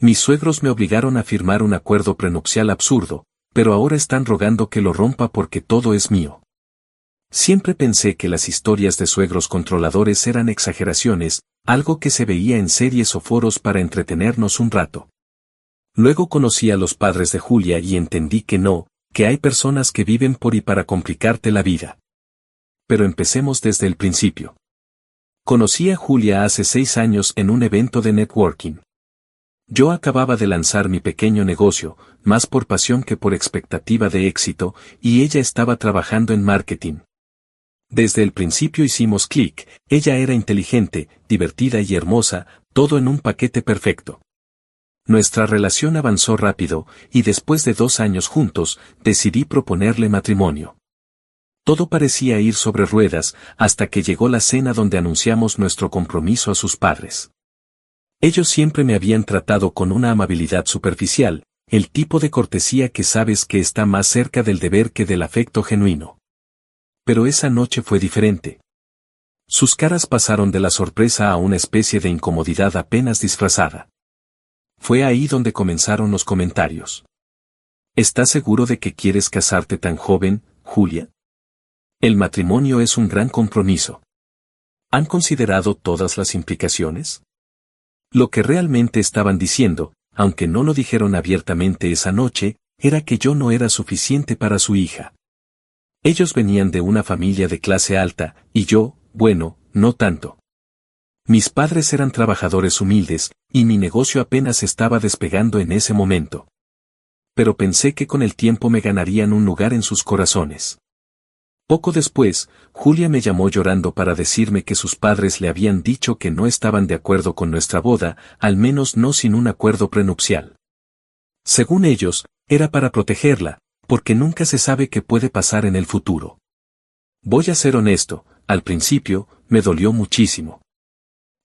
Mis suegros me obligaron a firmar un acuerdo prenupcial absurdo, pero ahora están rogando que lo rompa porque todo es mío. Siempre pensé que las historias de suegros controladores eran exageraciones, algo que se veía en series o foros para entretenernos un rato. Luego conocí a los padres de Julia y entendí que no, que hay personas que viven por y para complicarte la vida. Pero empecemos desde el principio. Conocí a Julia hace 6 años en un evento de networking. Yo acababa de lanzar mi pequeño negocio, más por pasión que por expectativa de éxito, y ella estaba trabajando en marketing. Desde el principio hicimos clic, ella era inteligente, divertida y hermosa, todo en un paquete perfecto. Nuestra relación avanzó rápido, y después de 2 años juntos, decidí proponerle matrimonio. Todo parecía ir sobre ruedas, hasta que llegó la cena donde anunciamos nuestro compromiso a sus padres. Ellos siempre me habían tratado con una amabilidad superficial, el tipo de cortesía que sabes que está más cerca del deber que del afecto genuino. Pero esa noche fue diferente. Sus caras pasaron de la sorpresa a una especie de incomodidad apenas disfrazada. Fue ahí donde comenzaron los comentarios. ¿Estás seguro de que quieres casarte tan joven, Julia? El matrimonio es un gran compromiso. ¿Han considerado todas las implicaciones? Lo que realmente estaban diciendo, aunque no lo dijeron abiertamente esa noche, era que yo no era suficiente para su hija. Ellos venían de una familia de clase alta, y yo, bueno, no tanto. Mis padres eran trabajadores humildes, y mi negocio apenas estaba despegando en ese momento. Pero pensé que con el tiempo me ganarían un lugar en sus corazones. Poco después, Julia me llamó llorando para decirme que sus padres le habían dicho que no estaban de acuerdo con nuestra boda, al menos no sin un acuerdo prenupcial. Según ellos, era para protegerla, porque nunca se sabe qué puede pasar en el futuro. Voy a ser honesto, al principio, me dolió muchísimo.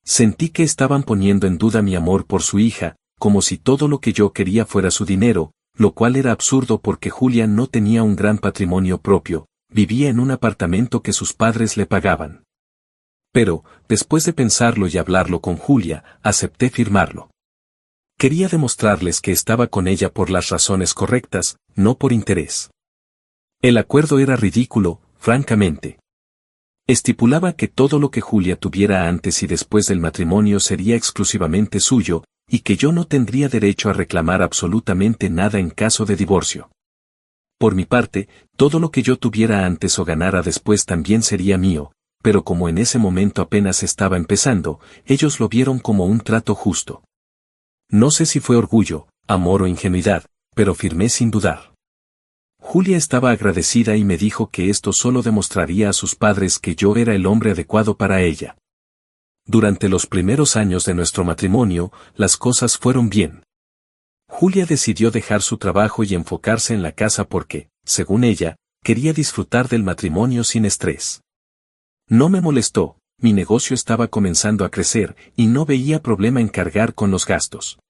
Sentí que estaban poniendo en duda mi amor por su hija, como si todo lo que yo quería fuera su dinero, lo cual era absurdo porque Julia no tenía un gran patrimonio propio, vivía en un apartamento que sus padres le pagaban. Pero, después de pensarlo y hablarlo con Julia, acepté firmarlo. Quería demostrarles que estaba con ella por las razones correctas, no por interés. El acuerdo era ridículo, francamente. Estipulaba que todo lo que Julia tuviera antes y después del matrimonio sería exclusivamente suyo, y que yo no tendría derecho a reclamar absolutamente nada en caso de divorcio. Por mi parte, todo lo que yo tuviera antes o ganara después también sería mío, pero como en ese momento apenas estaba empezando, ellos lo vieron como un trato justo. No sé si fue orgullo, amor o ingenuidad, pero firmé sin dudar. Julia estaba agradecida y me dijo que esto solo demostraría a sus padres que yo era el hombre adecuado para ella. Durante los primeros años de nuestro matrimonio, las cosas fueron bien. Julia decidió dejar su trabajo y enfocarse en la casa porque, según ella, quería disfrutar del matrimonio sin estrés. No me molestó, mi negocio estaba comenzando a crecer y no veía problema en cargar con los gastos.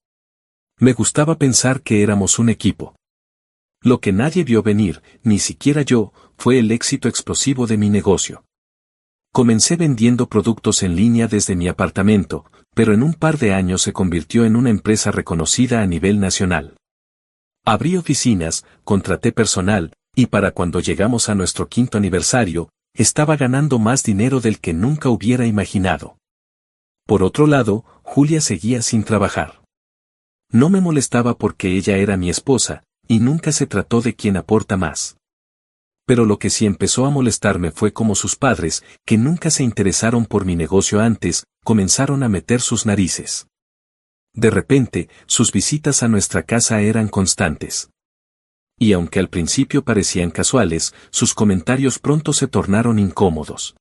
Me gustaba pensar que éramos un equipo. Lo que nadie vio venir, ni siquiera yo, fue el éxito explosivo de mi negocio. Comencé vendiendo productos en línea desde mi apartamento, pero en un par de años se convirtió en una empresa reconocida a nivel nacional. Abrí oficinas, contraté personal, y para cuando llegamos a nuestro 5º aniversario, estaba ganando más dinero del que nunca hubiera imaginado. Por otro lado, Julia seguía sin trabajar. No me molestaba porque ella era mi esposa, y nunca se trató de quién aporta más. Pero lo que sí empezó a molestarme fue como sus padres, que nunca se interesaron por mi negocio antes, comenzaron a meter sus narices. De repente, sus visitas a nuestra casa eran constantes. Y aunque al principio parecían casuales, sus comentarios pronto se tornaron incómodos.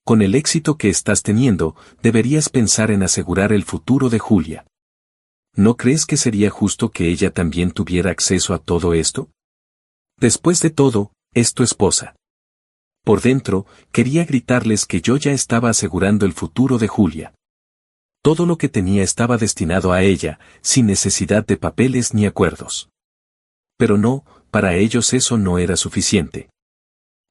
Con el éxito que estás teniendo, deberías pensar en asegurar el futuro de Julia. ¿No crees que sería justo que ella también tuviera acceso a todo esto? Después de todo, es tu esposa. Por dentro, quería gritarles que yo ya estaba asegurando el futuro de Julia. Todo lo que tenía estaba destinado a ella, sin necesidad de papeles ni acuerdos. Pero no, para ellos eso no era suficiente.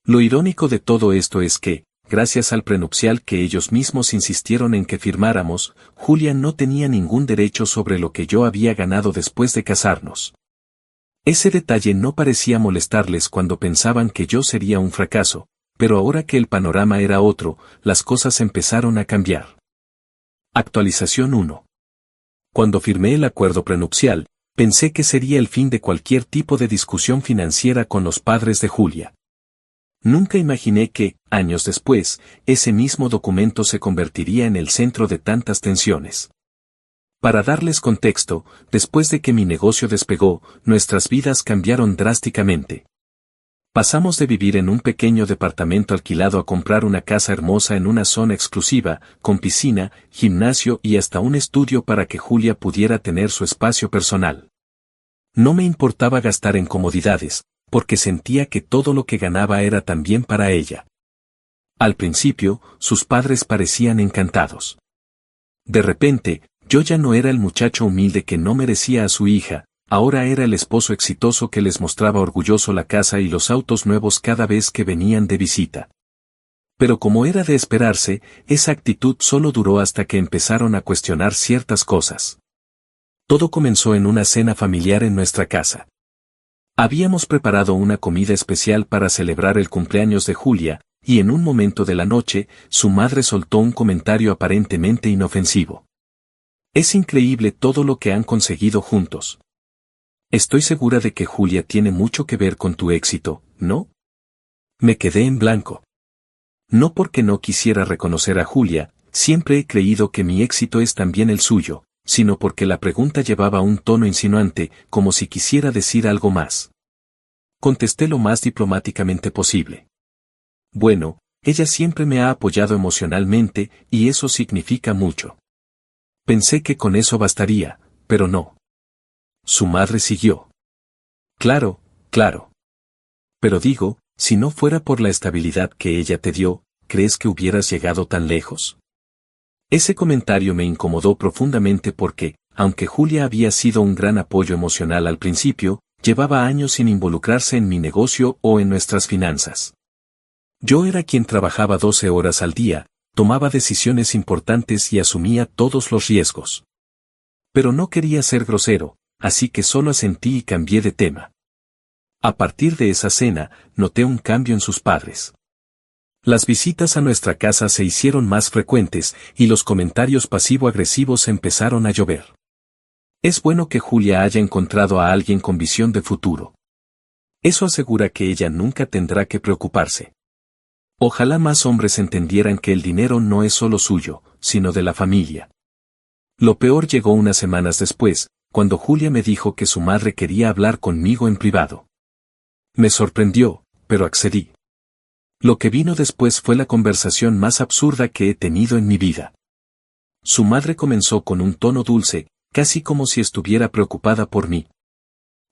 Lo irónico de todo esto es que, gracias al prenupcial que ellos mismos insistieron en que firmáramos, Julia no tenía ningún derecho sobre lo que yo había ganado después de casarnos. Ese detalle no parecía molestarles cuando pensaban que yo sería un fracaso, pero ahora que el panorama era otro, las cosas empezaron a cambiar. Actualización 1. Cuando firmé el acuerdo prenupcial, pensé que sería el fin de cualquier tipo de discusión financiera con los padres de Julia. Nunca imaginé que, años después, ese mismo documento se convertiría en el centro de tantas tensiones. Para darles contexto, después de que mi negocio despegó, nuestras vidas cambiaron drásticamente. Pasamos de vivir en un pequeño departamento alquilado a comprar una casa hermosa en una zona exclusiva, con piscina, gimnasio y hasta un estudio para que Julia pudiera tener su espacio personal. No me importaba gastar en comodidades, porque sentía que todo lo que ganaba era también para ella. Al principio, sus padres parecían encantados. De repente, yo ya no era el muchacho humilde que no merecía a su hija, ahora era el esposo exitoso que les mostraba orgulloso la casa y los autos nuevos cada vez que venían de visita. Pero como era de esperarse, esa actitud solo duró hasta que empezaron a cuestionar ciertas cosas. Todo comenzó en una cena familiar en nuestra casa. Habíamos preparado una comida especial para celebrar el cumpleaños de Julia, y en un momento de la noche, su madre soltó un comentario aparentemente inofensivo. Es increíble todo lo que han conseguido juntos. Estoy segura de que Julia tiene mucho que ver con tu éxito, ¿no? Me quedé en blanco. No porque no quisiera reconocer a Julia, siempre he creído que mi éxito es también el suyo, sino porque la pregunta llevaba un tono insinuante, como si quisiera decir algo más. Contesté lo más diplomáticamente posible. Bueno, ella siempre me ha apoyado emocionalmente, y eso significa mucho. Pensé que con eso bastaría, pero no. Su madre siguió. Claro, claro. Pero digo, si no fuera por la estabilidad que ella te dio, ¿crees que hubieras llegado tan lejos? Ese comentario me incomodó profundamente porque, aunque Julia había sido un gran apoyo emocional al principio, llevaba años sin involucrarse en mi negocio o en nuestras finanzas. Yo era quien trabajaba 12 horas al día, tomaba decisiones importantes y asumía todos los riesgos. Pero no quería ser grosero, así que solo asentí y cambié de tema. A partir de esa cena, noté un cambio en sus padres. Las visitas a nuestra casa se hicieron más frecuentes y los comentarios pasivo-agresivos empezaron a llover. Es bueno que Julia haya encontrado a alguien con visión de futuro. Eso asegura que ella nunca tendrá que preocuparse. Ojalá más hombres entendieran que el dinero no es solo suyo, sino de la familia. Lo peor llegó unas semanas después, cuando Julia me dijo que su madre quería hablar conmigo en privado. Me sorprendió, pero accedí. Lo que vino después fue la conversación más absurda que he tenido en mi vida. Su madre comenzó con un tono dulce, casi como si estuviera preocupada por mí.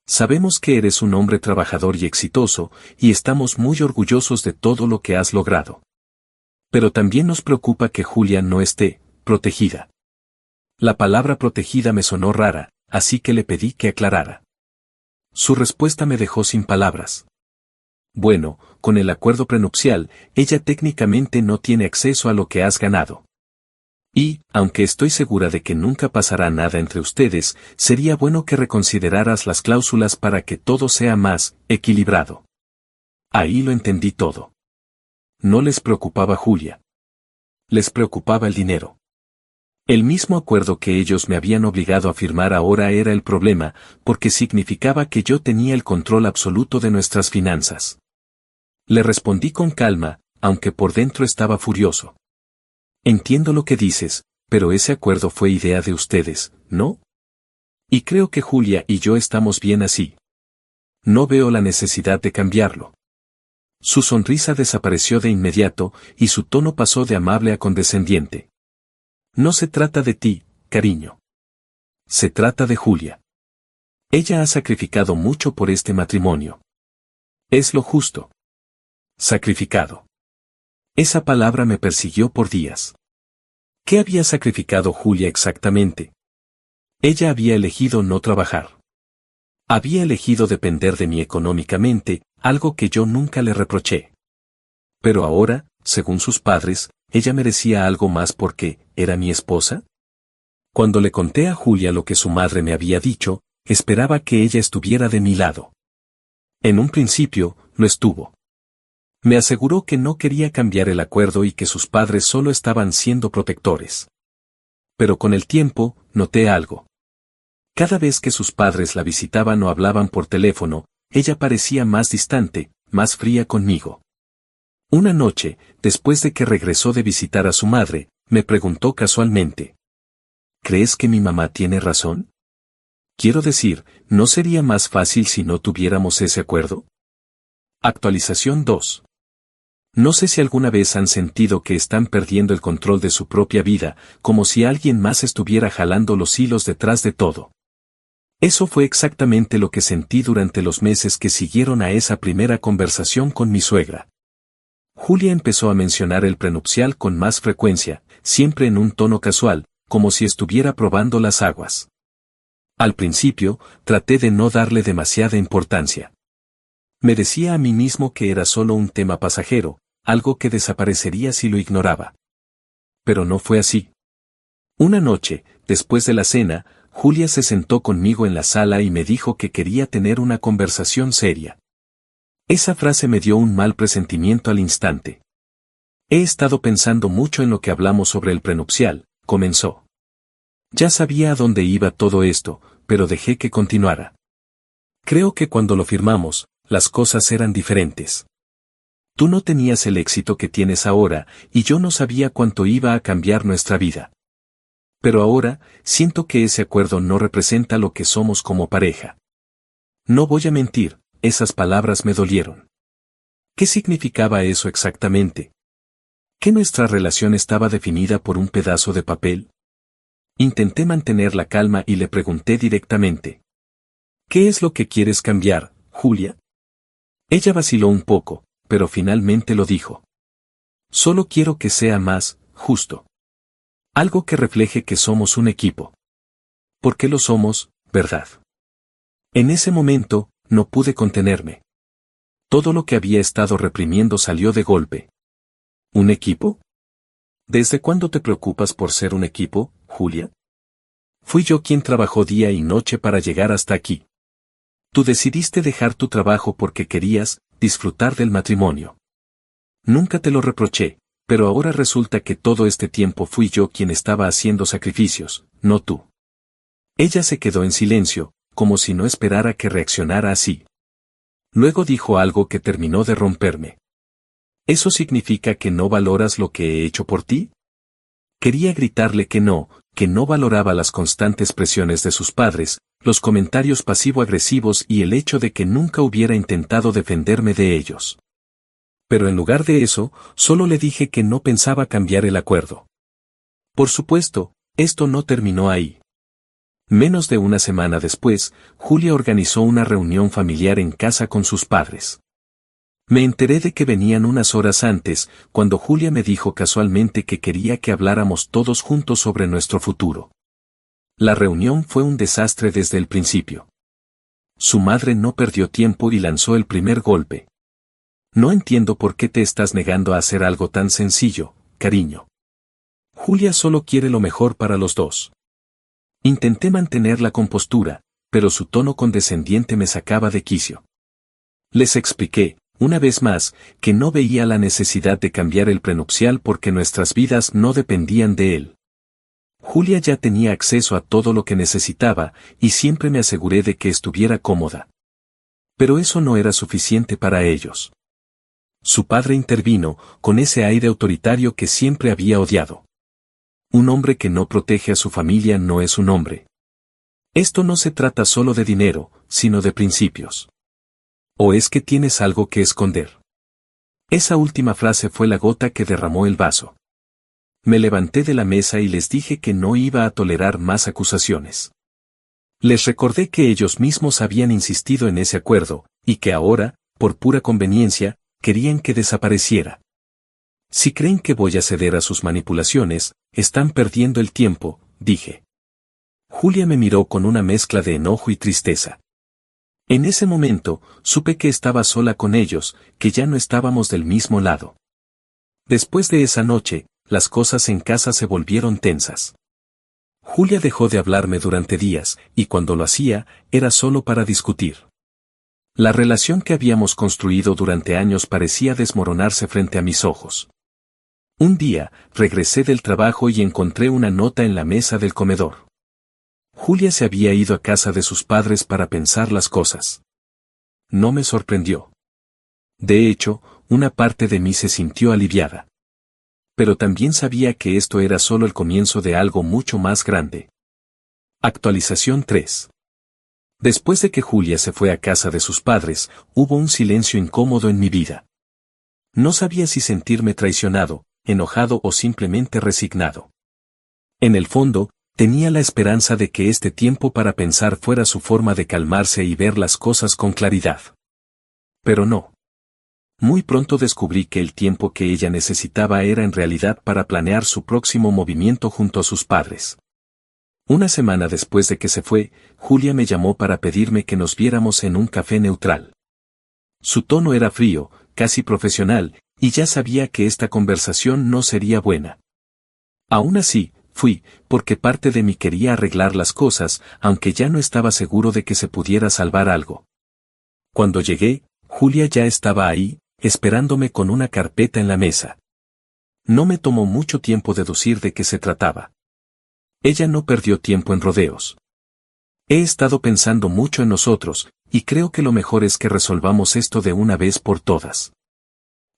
Sabemos que eres un hombre trabajador y exitoso, y estamos muy orgullosos de todo lo que has logrado. Pero también nos preocupa que Julia no esté protegida. La palabra protegida me sonó rara, así que le pedí que aclarara. Su respuesta me dejó sin palabras. Bueno, con el acuerdo prenupcial, ella técnicamente no tiene acceso a lo que has ganado. Y, aunque estoy segura de que nunca pasará nada entre ustedes, sería bueno que reconsideraras las cláusulas para que todo sea más equilibrado. Ahí lo entendí todo. No les preocupaba Julia. Les preocupaba el dinero. El mismo acuerdo que ellos me habían obligado a firmar ahora era el problema, porque significaba que yo tenía el control absoluto de nuestras finanzas. Le respondí con calma, aunque por dentro estaba furioso. Entiendo lo que dices, pero ese acuerdo fue idea de ustedes, ¿no? Y creo que Julia y yo estamos bien así. No veo la necesidad de cambiarlo. Su sonrisa desapareció de inmediato, y su tono pasó de amable a condescendiente. No se trata de ti, cariño. Se trata de Julia. Ella ha sacrificado mucho por este matrimonio. Es lo justo. Sacrificado. Esa palabra me persiguió por días. ¿Qué había sacrificado Julia exactamente? Ella había elegido no trabajar. Había elegido depender de mí económicamente, algo que yo nunca le reproché. Pero ahora, según sus padres, ella merecía algo más porque era mi esposa? Cuando le conté a Julia lo que su madre me había dicho, esperaba que ella estuviera de mi lado. En un principio, lo estuvo. Me aseguró que no quería cambiar el acuerdo y que sus padres solo estaban siendo protectores. Pero con el tiempo, noté algo. Cada vez que sus padres la visitaban o hablaban por teléfono, ella parecía más distante, más fría conmigo. Una noche, después de que regresó de visitar a su madre, me preguntó casualmente: ¿crees que mi mamá tiene razón? Quiero decir, ¿no sería más fácil si no tuviéramos ese acuerdo? Actualización 2. No sé si alguna vez han sentido que están perdiendo el control de su propia vida, como si alguien más estuviera jalando los hilos detrás de todo. Eso fue exactamente lo que sentí durante los meses que siguieron a esa primera conversación con mi suegra. Julia empezó a mencionar el prenupcial con más frecuencia, siempre en un tono casual, como si estuviera probando las aguas. Al principio, traté de no darle demasiada importancia. Me decía a mí mismo que era solo un tema pasajero, algo que desaparecería si lo ignoraba. Pero no fue así. Una noche, después de la cena, Julia se sentó conmigo en la sala y me dijo que quería tener una conversación seria. Esa frase me dio un mal presentimiento al instante. He estado pensando mucho en lo que hablamos sobre el prenupcial, comenzó. Ya sabía a dónde iba todo esto, pero dejé que continuara. Creo que cuando lo firmamos, las cosas eran diferentes. Tú no tenías el éxito que tienes ahora, y yo no sabía cuánto iba a cambiar nuestra vida. Pero ahora, siento que ese acuerdo no representa lo que somos como pareja. No voy a mentir, esas palabras me dolieron. ¿Qué significaba eso exactamente? ¿Que nuestra relación estaba definida por un pedazo de papel? Intenté mantener la calma y le pregunté directamente: ¿qué es lo que quieres cambiar, Julia? Ella vaciló un poco, pero finalmente lo dijo. Solo quiero que sea más justo. Algo que refleje que somos un equipo. Porque lo somos, ¿verdad? En ese momento, no pude contenerme. Todo lo que había estado reprimiendo salió de golpe. ¿Un equipo? ¿Desde cuándo te preocupas por ser un equipo, Julia? Fui yo quien trabajó día y noche para llegar hasta aquí. Tú decidiste dejar tu trabajo porque querías disfrutar del matrimonio. Nunca te lo reproché, pero ahora resulta que todo este tiempo fui yo quien estaba haciendo sacrificios, no tú. Ella se quedó en silencio, como si no esperara que reaccionara así. Luego dijo algo que terminó de romperme. ¿Eso significa que no valoras lo que he hecho por ti? Quería gritarle que no valoraba las constantes presiones de sus padres, los comentarios pasivo-agresivos y el hecho de que nunca hubiera intentado defenderme de ellos. Pero en lugar de eso, solo le dije que no pensaba cambiar el acuerdo. Por supuesto, esto no terminó ahí. Menos de una semana después, Julia organizó una reunión familiar en casa con sus padres. Me enteré de que venían unas horas antes, cuando Julia me dijo casualmente que quería que habláramos todos juntos sobre nuestro futuro. La reunión fue un desastre desde el principio. Su madre no perdió tiempo y lanzó el primer golpe. No entiendo por qué te estás negando a hacer algo tan sencillo, cariño. Julia solo quiere lo mejor para los dos. Intenté mantener la compostura, pero su tono condescendiente me sacaba de quicio. Les expliqué, una vez más, que no veía la necesidad de cambiar el prenupcial porque nuestras vidas no dependían de él. Julia ya tenía acceso a todo lo que necesitaba, y siempre me aseguré de que estuviera cómoda. Pero eso no era suficiente para ellos. Su padre intervino, con ese aire autoritario que siempre había odiado. Un hombre que no protege a su familia no es un hombre. Esto no se trata solo de dinero, sino de principios. ¿O es que tienes algo que esconder? Esa última frase fue la gota que derramó el vaso. Me levanté de la mesa y les dije que no iba a tolerar más acusaciones. Les recordé que ellos mismos habían insistido en ese acuerdo, y que ahora, por pura conveniencia, querían que desapareciera. Si creen que voy a ceder a sus manipulaciones, están perdiendo el tiempo, dije. Julia me miró con una mezcla de enojo y tristeza. En ese momento, supe que estaba sola con ellos, que ya no estábamos del mismo lado. Después de esa noche, las cosas en casa se volvieron tensas. Julia dejó de hablarme durante días, y cuando lo hacía, era solo para discutir. La relación que habíamos construido durante años parecía desmoronarse frente a mis ojos. Un día, regresé del trabajo y encontré una nota en la mesa del comedor. Julia se había ido a casa de sus padres para pensar las cosas. No me sorprendió. De hecho, una parte de mí se sintió aliviada. Pero también sabía que esto era solo el comienzo de algo mucho más grande. Actualización 3. Después de que Julia se fue a casa de sus padres, hubo un silencio incómodo en mi vida. No sabía si sentirme traicionado, enojado o simplemente resignado. En el fondo, tenía la esperanza de que este tiempo para pensar fuera su forma de calmarse y ver las cosas con claridad. Pero no. Muy pronto descubrí que el tiempo que ella necesitaba era en realidad para planear su próximo movimiento junto a sus padres. Una semana después de que se fue, Julia me llamó para pedirme que nos viéramos en un café neutral. Su tono era frío, casi profesional, y ya sabía que esta conversación no sería buena. Aún así, fui, porque parte de mí quería arreglar las cosas, aunque ya no estaba seguro de que se pudiera salvar algo. Cuando llegué, Julia ya estaba ahí, esperándome con una carpeta en la mesa. No me tomó mucho tiempo deducir de qué se trataba. Ella no perdió tiempo en rodeos. He estado pensando mucho en nosotros, y creo que lo mejor es que resolvamos esto de una vez por todas.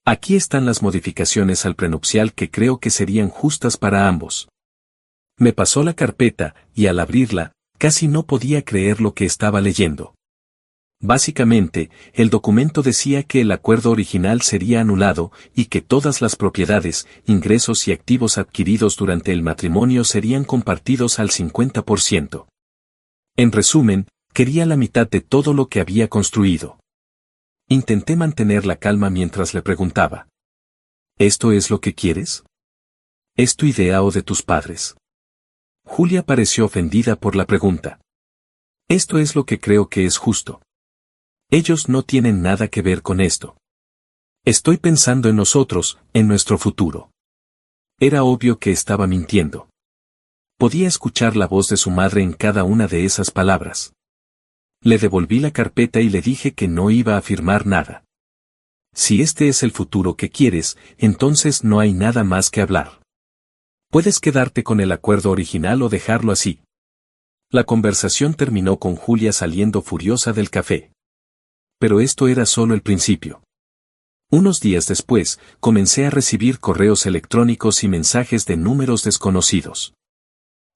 Aquí están las modificaciones al prenupcial que creo que serían justas para ambos. Me pasó la carpeta, y al abrirla, casi no podía creer lo que estaba leyendo. Básicamente, el documento decía que el acuerdo original sería anulado y que todas las propiedades, ingresos y activos adquiridos durante el matrimonio serían compartidos al 50%. En resumen, quería la mitad de todo lo que había construido. Intenté mantener la calma mientras le preguntaba. ¿Esto es lo que quieres? ¿Es tu idea o de tus padres? Julia pareció ofendida por la pregunta. Esto es lo que creo que es justo. Ellos no tienen nada que ver con esto. Estoy pensando en nosotros, en nuestro futuro. Era obvio que estaba mintiendo. Podía escuchar la voz de su madre en cada una de esas palabras. Le devolví la carpeta y le dije que no iba a firmar nada. Si este es el futuro que quieres, entonces no hay nada más que hablar. Puedes quedarte con el acuerdo original o dejarlo así. La conversación terminó con Julia saliendo furiosa del café. Pero esto era solo el principio. Unos días después, comencé a recibir correos electrónicos y mensajes de números desconocidos.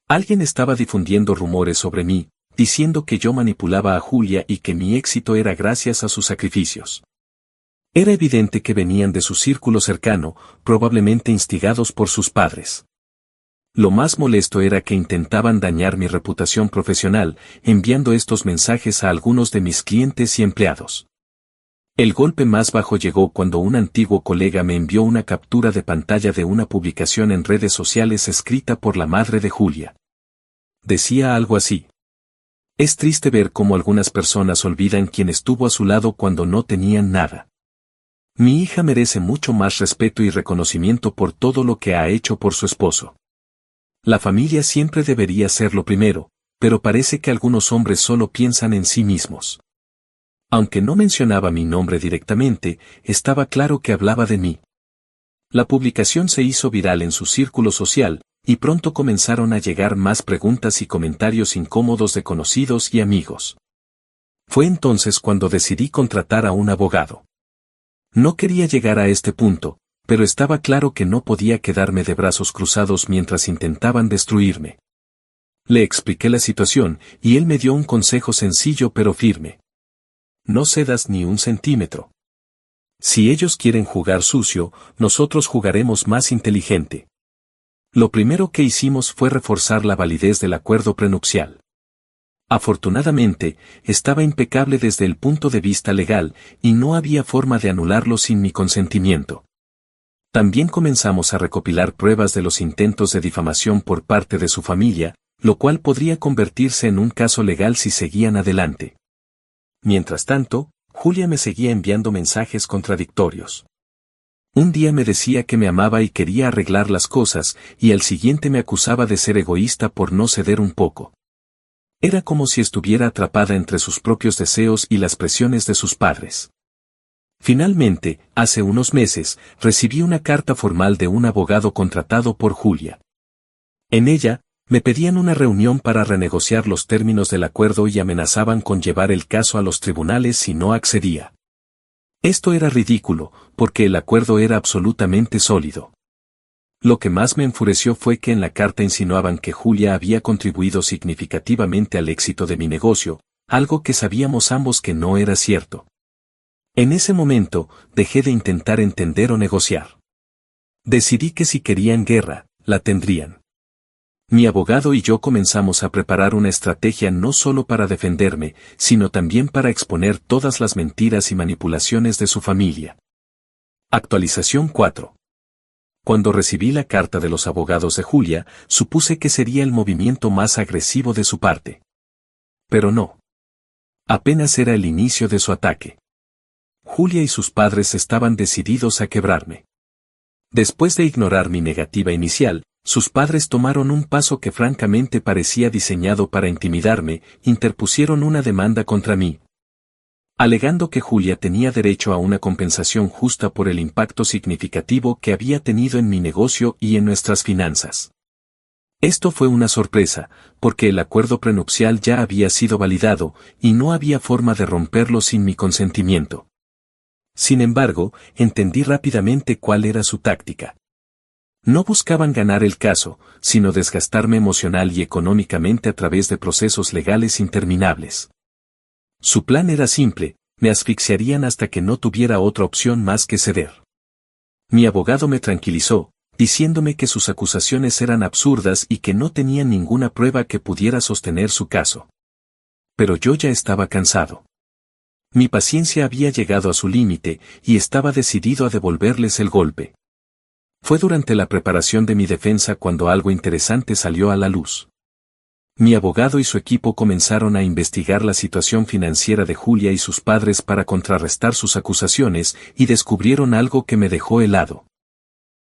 Alguien estaba difundiendo rumores sobre mí, diciendo que yo manipulaba a Julia y que mi éxito era gracias a sus sacrificios. Era evidente que venían de su círculo cercano, probablemente instigados por sus padres. Lo más molesto era que intentaban dañar mi reputación profesional, enviando estos mensajes a algunos de mis clientes y empleados. El golpe más bajo llegó cuando un antiguo colega me envió una captura de pantalla de una publicación en redes sociales escrita por la madre de Julia. Decía algo así. Es triste ver cómo algunas personas olvidan quién estuvo a su lado cuando no tenían nada. Mi hija merece mucho más respeto y reconocimiento por todo lo que ha hecho por su esposo. La familia siempre debería ser lo primero, pero parece que algunos hombres solo piensan en sí mismos. Aunque no mencionaba mi nombre directamente, estaba claro que hablaba de mí. La publicación se hizo viral en su círculo social, y pronto comenzaron a llegar más preguntas y comentarios incómodos de conocidos y amigos. Fue entonces cuando decidí contratar a un abogado. No quería llegar a este punto, pero estaba claro que no podía quedarme de brazos cruzados mientras intentaban destruirme. Le expliqué la situación, y él me dio un consejo sencillo pero firme. No cedas ni un centímetro. Si ellos quieren jugar sucio, nosotros jugaremos más inteligente. Lo primero que hicimos fue reforzar la validez del acuerdo prenupcial. Afortunadamente, estaba impecable desde el punto de vista legal, y no había forma de anularlo sin mi consentimiento. También comenzamos a recopilar pruebas de los intentos de difamación por parte de su familia, lo cual podría convertirse en un caso legal si seguían adelante. Mientras tanto, Julia me seguía enviando mensajes contradictorios. Un día me decía que me amaba y quería arreglar las cosas, y al siguiente me acusaba de ser egoísta por no ceder un poco. Era como si estuviera atrapada entre sus propios deseos y las presiones de sus padres. Finalmente, hace unos meses, recibí una carta formal de un abogado contratado por Julia. En ella, me pedían una reunión para renegociar los términos del acuerdo y amenazaban con llevar el caso a los tribunales si no accedía. Esto era ridículo, porque el acuerdo era absolutamente sólido. Lo que más me enfureció fue que en la carta insinuaban que Julia había contribuido significativamente al éxito de mi negocio, algo que sabíamos ambos que no era cierto. En ese momento, dejé de intentar entender o negociar. Decidí que si querían guerra, la tendrían. Mi abogado y yo comenzamos a preparar una estrategia no solo para defenderme, sino también para exponer todas las mentiras y manipulaciones de su familia. Actualización 4. Cuando recibí la carta de los abogados de Julia, supuse que sería el movimiento más agresivo de su parte. Pero no. Apenas era el inicio de su ataque. Julia y sus padres estaban decididos a quebrarme. Después de ignorar mi negativa inicial, sus padres tomaron un paso que francamente parecía diseñado para intimidarme, interpusieron una demanda contra mí, alegando que Julia tenía derecho a una compensación justa por el impacto significativo que había tenido en mi negocio y en nuestras finanzas. Esto fue una sorpresa, porque el acuerdo prenupcial ya había sido validado, y no había forma de romperlo sin mi consentimiento. Sin embargo, entendí rápidamente cuál era su táctica. No buscaban ganar el caso, sino desgastarme emocional y económicamente a través de procesos legales interminables. Su plan era simple, me asfixiarían hasta que no tuviera otra opción más que ceder. Mi abogado me tranquilizó, diciéndome que sus acusaciones eran absurdas y que no tenían ninguna prueba que pudiera sostener su caso. Pero yo ya estaba cansado. Mi paciencia había llegado a su límite y estaba decidido a devolverles el golpe. Fue durante la preparación de mi defensa cuando algo interesante salió a la luz. Mi abogado y su equipo comenzaron a investigar la situación financiera de Julia y sus padres para contrarrestar sus acusaciones y descubrieron algo que me dejó helado.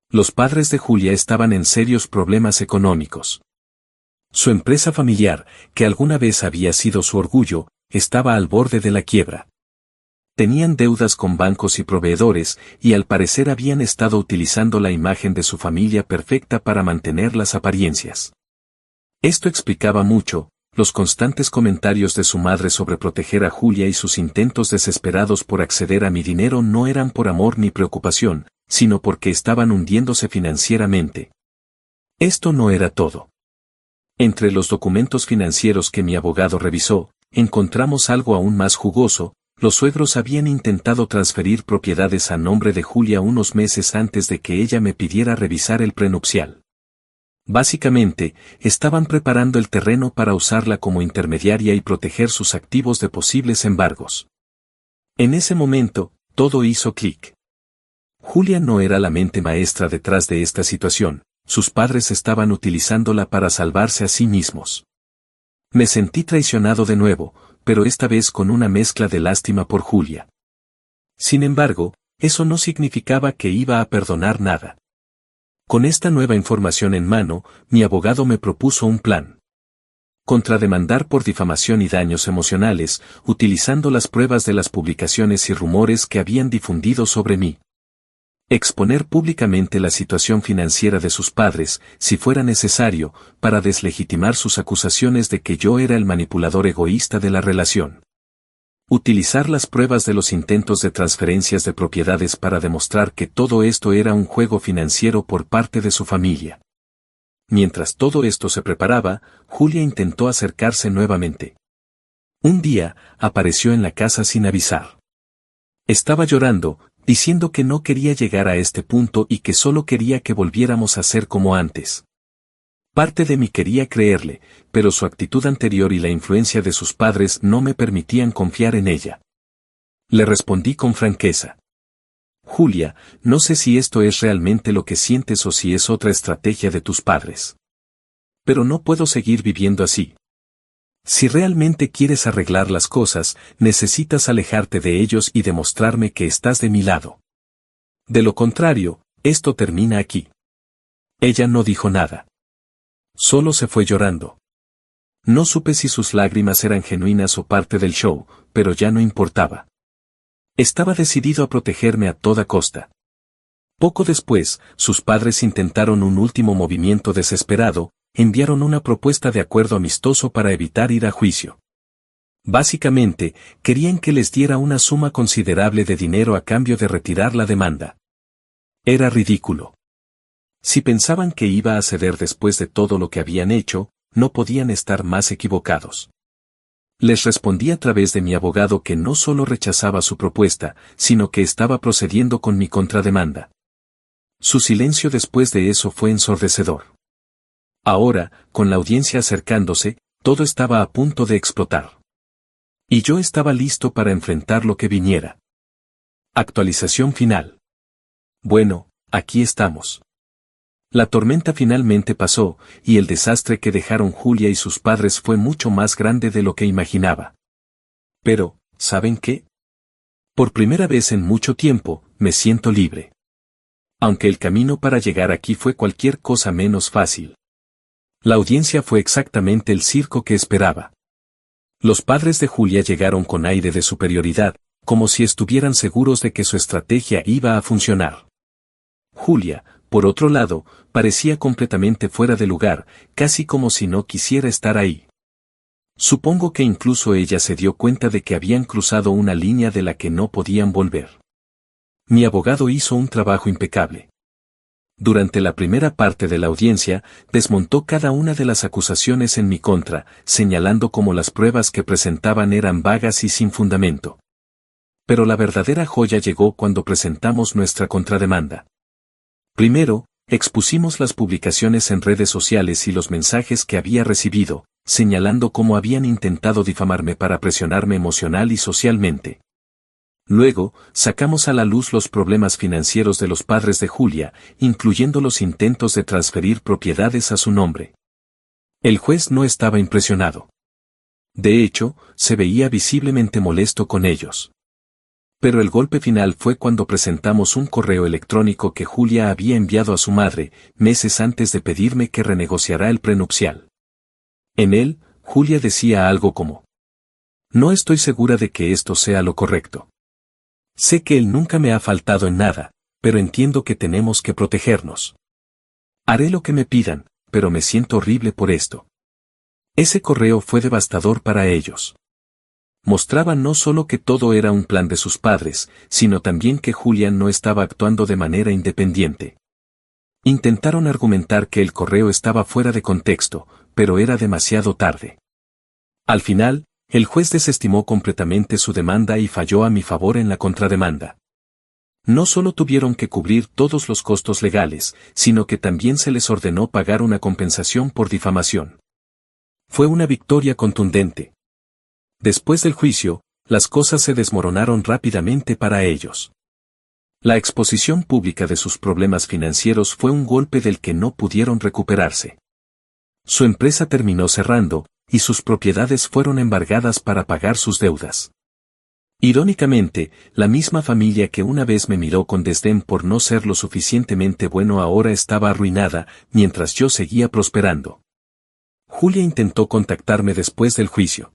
Los padres de Julia estaban en serios problemas económicos. Su empresa familiar, que alguna vez había sido su orgullo, estaba al borde de la quiebra. Tenían deudas con bancos y proveedores, y al parecer habían estado utilizando la imagen de su familia perfecta para mantener las apariencias. Esto explicaba mucho, los constantes comentarios de su madre sobre proteger a Julia y sus intentos desesperados por acceder a mi dinero no eran por amor ni preocupación, sino porque estaban hundiéndose financieramente. Esto no era todo. Entre los documentos financieros que mi abogado revisó, encontramos algo aún más jugoso. Los suegros habían intentado transferir propiedades a nombre de Julia unos meses antes de que ella me pidiera revisar el prenupcial. Básicamente, estaban preparando el terreno para usarla como intermediaria y proteger sus activos de posibles embargos. En ese momento, todo hizo clic. Julia no era la mente maestra detrás de esta situación, sus padres estaban utilizándola para salvarse a sí mismos. Me sentí traicionado de nuevo, pero esta vez con una mezcla de lástima por Julia. Sin embargo, eso no significaba que iba a perdonar nada. Con esta nueva información en mano, mi abogado me propuso un plan. Contrademandar por difamación y daños emocionales, utilizando las pruebas de las publicaciones y rumores que habían difundido sobre mí. Exponer públicamente la situación financiera de sus padres, si fuera necesario, para deslegitimar sus acusaciones de que yo era el manipulador egoísta de la relación. Utilizar las pruebas de los intentos de transferencias de propiedades para demostrar que todo esto era un juego financiero por parte de su familia. Mientras todo esto se preparaba, Julia intentó acercarse nuevamente. Un día, apareció en la casa sin avisar. Estaba llorando, diciendo que no quería llegar a este punto y que solo quería que volviéramos a ser como antes. Parte de mí quería creerle, pero su actitud anterior y la influencia de sus padres no me permitían confiar en ella. Le respondí con franqueza. Julia, no sé si esto es realmente lo que sientes o si es otra estrategia de tus padres. Pero no puedo seguir viviendo así. Si realmente quieres arreglar las cosas, necesitas alejarte de ellos y demostrarme que estás de mi lado. De lo contrario, esto termina aquí. Ella no dijo nada. Solo se fue llorando. No supe si sus lágrimas eran genuinas o parte del show, pero ya no importaba. Estaba decidido a protegerme a toda costa. Poco después, sus padres intentaron un último movimiento desesperado, enviaron una propuesta de acuerdo amistoso para evitar ir a juicio. Básicamente, querían que les diera una suma considerable de dinero a cambio de retirar la demanda. Era ridículo. Si pensaban que iba a ceder después de todo lo que habían hecho, no podían estar más equivocados. Les respondí a través de mi abogado que no solo rechazaba su propuesta, sino que estaba procediendo con mi contrademanda. Su silencio después de eso fue ensordecedor. Ahora, con la audiencia acercándose, todo estaba a punto de explotar. Y yo estaba listo para enfrentar lo que viniera. Actualización final. Bueno, aquí estamos. La tormenta finalmente pasó, y el desastre que dejaron Julia y sus padres fue mucho más grande de lo que imaginaba. Pero, ¿saben qué? Por primera vez en mucho tiempo, me siento libre. Aunque el camino para llegar aquí fue cualquier cosa menos fácil. La audiencia fue exactamente el circo que esperaba. Los padres de Julia llegaron con aire de superioridad, como si estuvieran seguros de que su estrategia iba a funcionar. Julia, por otro lado, parecía completamente fuera de lugar, casi como si no quisiera estar ahí. Supongo que incluso ella se dio cuenta de que habían cruzado una línea de la que no podían volver. Mi abogado hizo un trabajo impecable. Durante la primera parte de la audiencia, desmontó cada una de las acusaciones en mi contra, señalando cómo las pruebas que presentaban eran vagas y sin fundamento. Pero la verdadera joya llegó cuando presentamos nuestra contrademanda. Primero, expusimos las publicaciones en redes sociales y los mensajes que había recibido, señalando cómo habían intentado difamarme para presionarme emocional y socialmente. Luego, sacamos a la luz los problemas financieros de los padres de Julia, incluyendo los intentos de transferir propiedades a su nombre. El juez no estaba impresionado. De hecho, se veía visiblemente molesto con ellos. Pero el golpe final fue cuando presentamos un correo electrónico que Julia había enviado a su madre, meses antes de pedirme que renegociara el prenupcial. En él, Julia decía algo como: "No estoy segura de que esto sea lo correcto. Sé que él nunca me ha faltado en nada, pero entiendo que tenemos que protegernos. Haré lo que me pidan, pero me siento horrible por esto". Ese correo fue devastador para ellos. Mostraba no solo que todo era un plan de sus padres, sino también que Julia no estaba actuando de manera independiente. Intentaron argumentar que el correo estaba fuera de contexto, pero era demasiado tarde. Al final, el juez desestimó completamente su demanda y falló a mi favor en la contrademanda. No solo tuvieron que cubrir todos los costos legales, sino que también se les ordenó pagar una compensación por difamación. Fue una victoria contundente. Después del juicio, las cosas se desmoronaron rápidamente para ellos. La exposición pública de sus problemas financieros fue un golpe del que no pudieron recuperarse. Su empresa terminó cerrando, y sus propiedades fueron embargadas para pagar sus deudas. Irónicamente, la misma familia que una vez me miró con desdén por no ser lo suficientemente bueno ahora estaba arruinada, mientras yo seguía prosperando. Julia intentó contactarme después del juicio.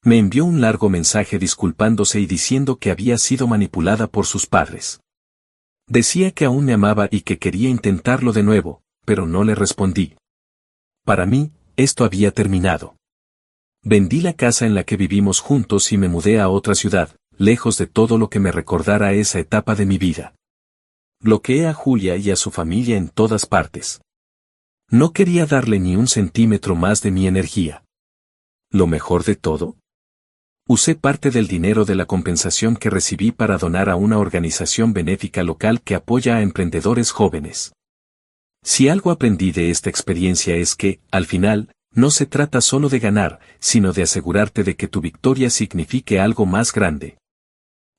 Me envió un largo mensaje disculpándose y diciendo que había sido manipulada por sus padres. Decía que aún me amaba y que quería intentarlo de nuevo, pero no le respondí. Para mí, esto había terminado. Vendí la casa en la que vivimos juntos y me mudé a otra ciudad, lejos de todo lo que me recordara esa etapa de mi vida. Bloqueé a Julia y a su familia en todas partes. No quería darle ni un centímetro más de mi energía. ¿Lo mejor de todo? Usé parte del dinero de la compensación que recibí para donar a una organización benéfica local que apoya a emprendedores jóvenes. Si algo aprendí de esta experiencia es que, al final, no se trata solo de ganar, sino de asegurarte de que tu victoria signifique algo más grande.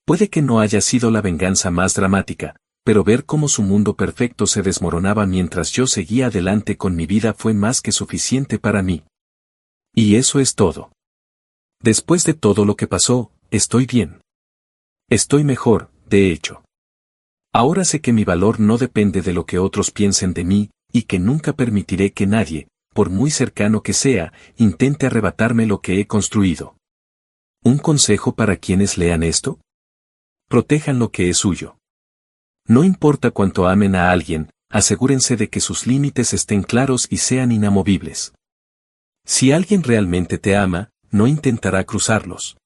Puede que no haya sido la venganza más dramática, pero ver cómo su mundo perfecto se desmoronaba mientras yo seguía adelante con mi vida fue más que suficiente para mí. Y eso es todo. Después de todo lo que pasó, estoy bien. Estoy mejor, de hecho. Ahora sé que mi valor no depende de lo que otros piensen de mí, y que nunca permitiré que nadie, por muy cercano que sea, intente arrebatarme lo que he construido. ¿Un consejo para quienes lean esto? Protejan lo que es suyo. No importa cuánto amen a alguien, asegúrense de que sus límites estén claros y sean inamovibles. Si alguien realmente te ama, no intentará cruzarlos.